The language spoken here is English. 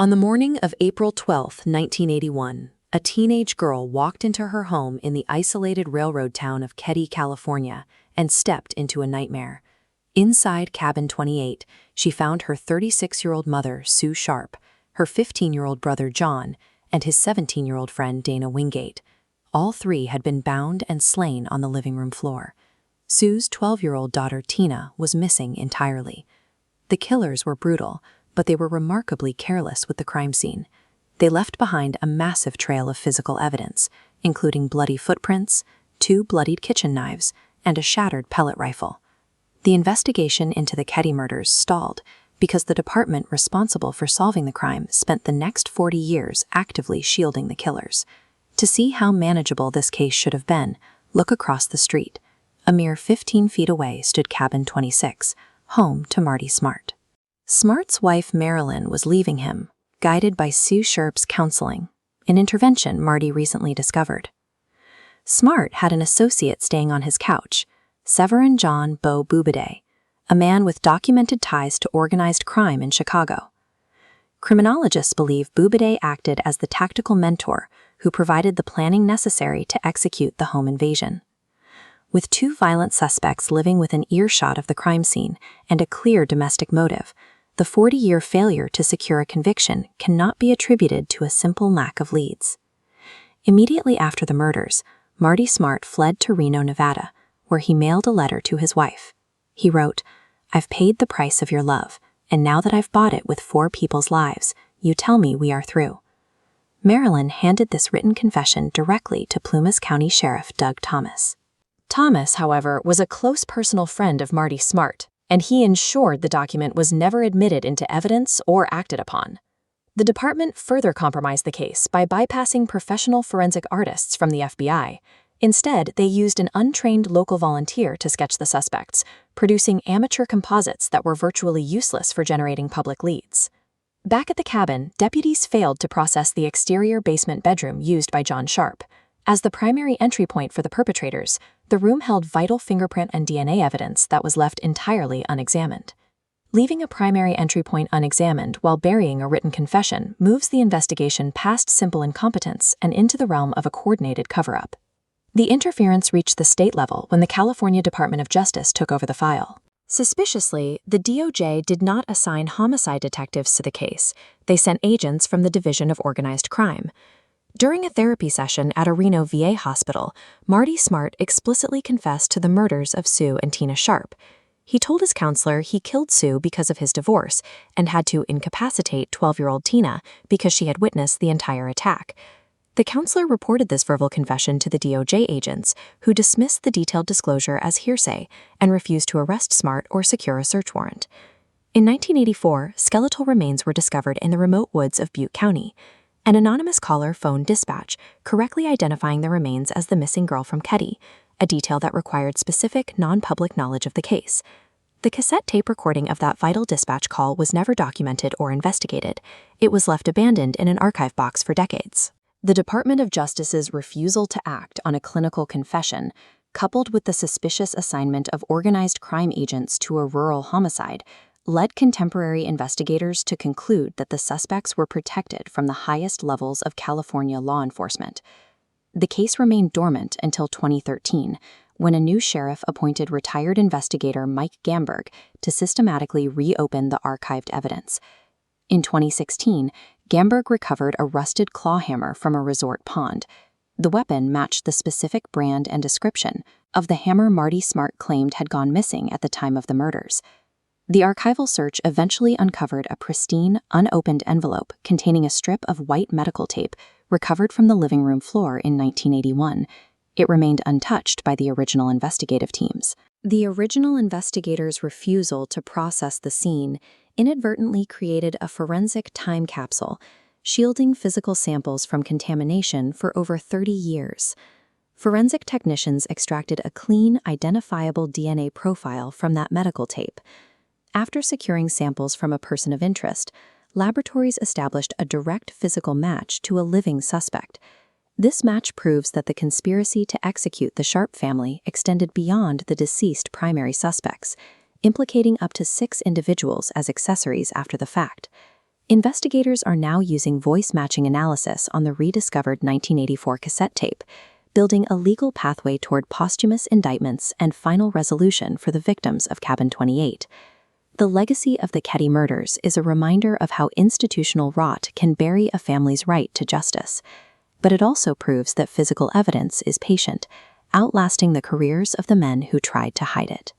On the morning of April 12, 1981, a teenage girl walked into her home in the isolated railroad town of Keddie, California, and stepped into a nightmare. Inside cabin 28, she found her 36-year-old mother, Sue Sharp, her 15-year-old brother, John, and his 17-year-old friend, Dana Wingate. All three had been bound and slain on the living room floor. Sue's 12-year-old daughter, Tina, was missing entirely. The killers were brutal, but they were remarkably careless with the crime scene. They left behind a massive trail of physical evidence, including bloody footprints, 2 bloodied kitchen knives, and a shattered pellet rifle. The investigation into the Keddie murders stalled because the department responsible for solving the crime spent the next 40 years actively shielding the killers. To see how manageable this case should have been, look across the street. A mere 15 feet away stood cabin 26, home to Marty Smart. Smart's wife Marilyn was leaving him, guided by Sue Sharp's counseling, an intervention Marty recently discovered. Smart had an associate staying on his couch, Severin John Bo Bubiday, a man with documented ties to organized crime in Chicago. Criminologists believe Bubiday acted as the tactical mentor who provided the planning necessary to execute the home invasion. With 2 violent suspects living within earshot of the crime scene and a clear domestic motive, the 40-year failure to secure a conviction cannot be attributed to a simple lack of leads. Immediately after the murders, Marty Smart fled to Reno, Nevada, where he mailed a letter to his wife. He wrote, "I've paid the price of your love, and now that I've bought it with 4 people's lives, you tell me we are through." Marilyn handed this written confession directly to Plumas County Sheriff Doug Thomas. Thomas, however, was a close personal friend of Marty Smart, and he ensured the document was never admitted into evidence or acted upon. The department further compromised the case by bypassing professional forensic artists from the FBI. Instead, they used an untrained local volunteer to sketch the suspects, producing amateur composites that were virtually useless for generating public leads. Back at the cabin, deputies failed to process the exterior basement bedroom used by John Sharp. As the primary entry point for the perpetrators, the room held vital fingerprint and DNA evidence that was left entirely unexamined. Leaving a primary entry point unexamined while burying a written confession moves the investigation past simple incompetence and into the realm of a coordinated cover-up. The interference reached the state level when the California Department of Justice took over the file. Suspiciously, the DOJ did not assign homicide detectives to the case. They sent agents from the Division of Organized Crime. During a therapy session at a Reno VA hospital, Marty Smart explicitly confessed to the murders of Sue and Tina Sharp. He told his counselor he killed Sue because of his divorce and had to incapacitate 12-year-old Tina because she had witnessed the entire attack. The counselor reported this verbal confession to the DOJ agents, who dismissed the detailed disclosure as hearsay and refused to arrest Smart or secure a search warrant. In 1984, skeletal remains were discovered in the remote woods of Butte County. An anonymous caller phoned dispatch, correctly identifying the remains as the missing girl from Keddie, a detail that required specific, non-public knowledge of the case. The cassette tape recording of that vital dispatch call was never documented or investigated. It was left abandoned in an archive box for decades. The Department of Justice's refusal to act on a clinical confession, coupled with the suspicious assignment of organized crime agents to a rural homicide, led contemporary investigators to conclude that the suspects were protected from the highest levels of California law enforcement. The case remained dormant until 2013, when a new sheriff appointed retired investigator Mike Gamberg to systematically reopen the archived evidence. In 2016, Gamberg recovered a rusted claw hammer from a resort pond. The weapon matched the specific brand and description of the hammer Marty Smart claimed had gone missing at the time of the murders. The archival search eventually uncovered a pristine, unopened envelope containing a strip of white medical tape recovered from the living room floor in 1981. It remained untouched by the original investigative teams. The original investigators' refusal to process the scene inadvertently created a forensic time capsule, shielding physical samples from contamination for over 30 years. Forensic technicians extracted a clean, identifiable DNA profile from that medical tape. After securing samples from a person of interest, laboratories established a direct physical match to a living suspect. This match proves that the conspiracy to execute the Sharp family extended beyond the deceased primary suspects, implicating up to 6 individuals as accessories after the fact. Investigators are now using voice matching analysis on the rediscovered 1984 cassette tape, building a legal pathway toward posthumous indictments and final resolution for the victims of Cabin 28. The legacy of the Keddie murders is a reminder of how institutional rot can bury a family's right to justice. But it also proves that physical evidence is patient, outlasting the careers of the men who tried to hide it.